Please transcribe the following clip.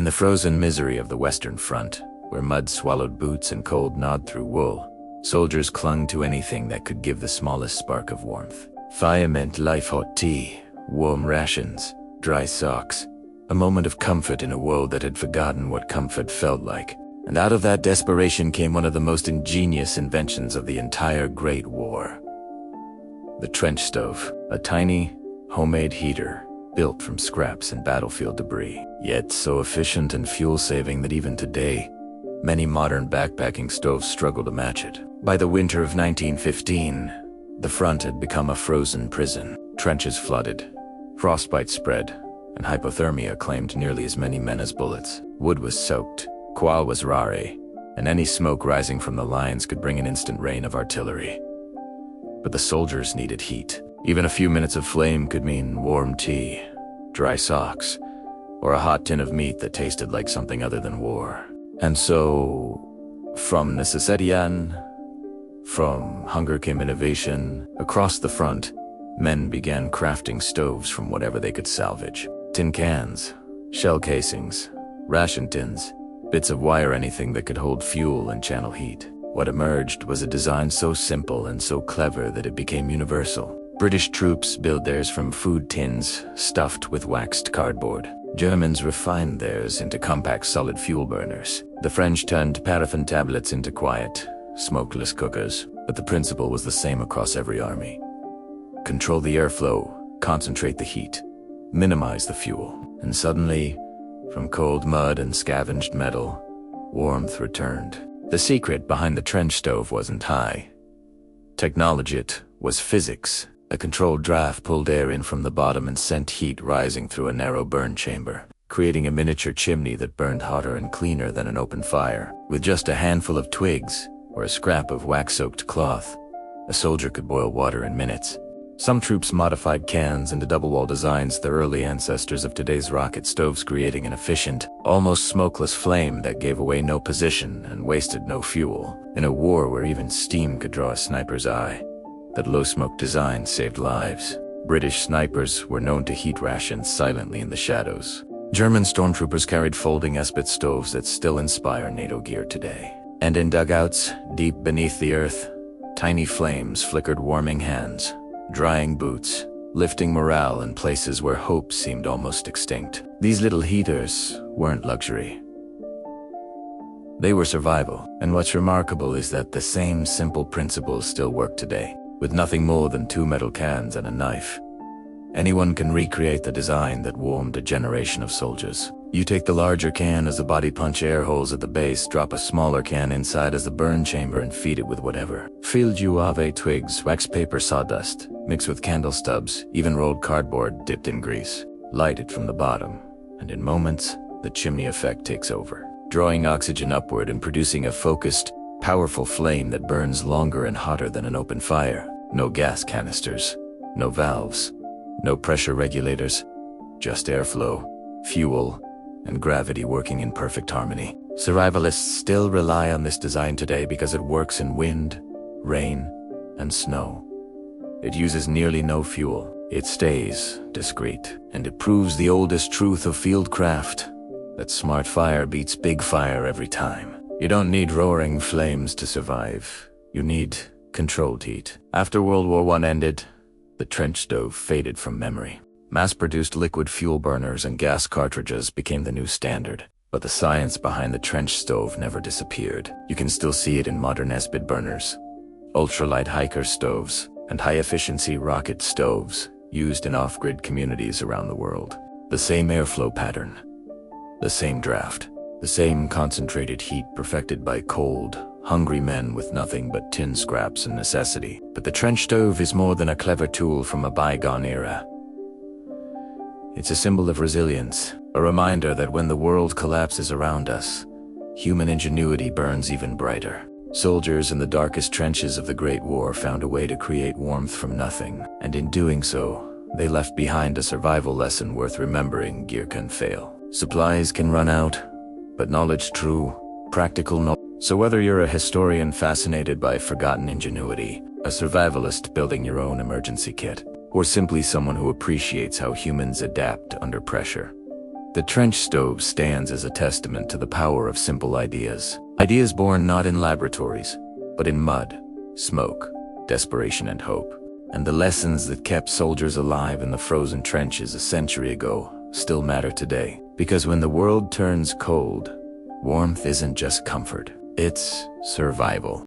In the frozen misery of the Western Front, where mud swallowed boots and cold gnawed through wool, soldiers clung to anything that could give the smallest spark of warmth. Fire meant life-hot tea, warm rations, dry socks, a moment of comfort in a world that had forgotten what comfort felt like. And out of that desperation came one of the most ingenious inventions of the entire Great War. The trench stove, a tiny, homemade heater built from scraps and battlefield debris, yet so efficient and fuel-saving that even today, many modern backpacking stoves struggle to match it. By the winter of 1915, the front had become a frozen prison. Trenches flooded, frostbite spread, and hypothermia claimed nearly as many men as bullets. Wood was soaked, coal was rare, and any smoke rising from the lines could bring an instant rain of artillery. But the soldiers needed heat. Even a few minutes of flame could mean warm tea, dry socks, or a hot tin of meat that tasted like something other than war. And so, from necessityan, from hunger came innovation. Across the front, men began crafting stoves from whatever they could salvage. Tin cans, shell casings, ration tins, bits of wire, anything that could hold fuel and channel heat. What emerged was a design so simple and so clever that it became universal. British troops built theirs from food tins stuffed with waxed cardboard. Germans refined theirs into compact solid fuel burners. The French turned paraffin tablets into quiet, smokeless cookers. But the principle was the same across every army. Control the airflow, concentrate the heat, minimize the fuel. And suddenly, from cold mud and scavenged metal, warmth returned. The secret behind the trench stove wasn't high technology, it was physics. A controlled draft pulled air in from the bottom and sent heat rising through a narrow burn chamber, creating a miniature chimney that burned hotter and cleaner than an open fire. With just a handful of twigs or a scrap of wax-soaked cloth, a soldier could boil water in minutes. Some troops modified cans into double-wall designs, the early ancestors of today's rocket stoves, creating an efficient, almost smokeless flame that gave away no position and wasted no fuel. In a war where even steam could draw a sniper's eye, that low-smoke design saved lives. British snipers were known to heat rations silently in the shadows. German stormtroopers carried folding Esbit stoves that still inspire NATO gear today. And in dugouts, deep beneath the earth, tiny flames flickered warming hands, drying boots, lifting morale in places where hope seemed almost extinct. These little heaters weren't luxury. They were survival. And what's remarkable is that the same simple principles still work today. With nothing more than 2 metal cans and a knife, anyone can recreate the design that warmed a generation of soldiers. You take the larger can as the body punch air holes at the base, drop a smaller can inside as the burn chamber, and feed it with whatever. Field Juave twigs, wax paper, sawdust, mixed with candle stubs, even rolled cardboard dipped in grease. Light it from the bottom, and in moments, the chimney effect takes over, drawing oxygen upward and producing a focused, powerful flame that burns longer and hotter than an open fire. No gas canisters, no valves, no pressure regulators, just airflow, fuel, and gravity working in perfect harmony. Survivalists still rely on this design today because it works in wind, rain, and snow. It uses nearly no fuel. It stays discreet, and it proves the oldest truth of fieldcraft, that smart fire beats big fire every time. You don't need roaring flames to survive. You need controlled heat. After World War I ended, the trench stove faded from memory. Mass-produced liquid fuel burners and gas cartridges became the new standard. But the science behind the trench stove never disappeared. You can still see it in modern Esbit burners, ultralight hiker stoves, and high-efficiency rocket stoves used in off-grid communities around the world. The same airflow pattern, the same draft, the same concentrated heat perfected by cold, hungry men with nothing but tin scraps and necessity. But the trench stove is more than a clever tool from a bygone era. It's a symbol of resilience, a reminder that when the world collapses around us, human ingenuity burns even brighter. Soldiers in the darkest trenches of the Great War found a way to create warmth from nothing, and in doing so, they left behind a survival lesson worth remembering. Gear can fail, supplies can run out, but knowledge, true, practical knowledge. So whether you're a historian fascinated by forgotten ingenuity, a survivalist building your own emergency kit, or simply someone who appreciates how humans adapt under pressure, The trench stove stands as a testament to the power of simple ideas. Ideas born not in laboratories, but in mud, smoke, desperation, and hope. And the lessons that kept soldiers alive in the frozen trenches a century ago still matter today. Because when the world turns cold, warmth isn't just comfort, it's survival.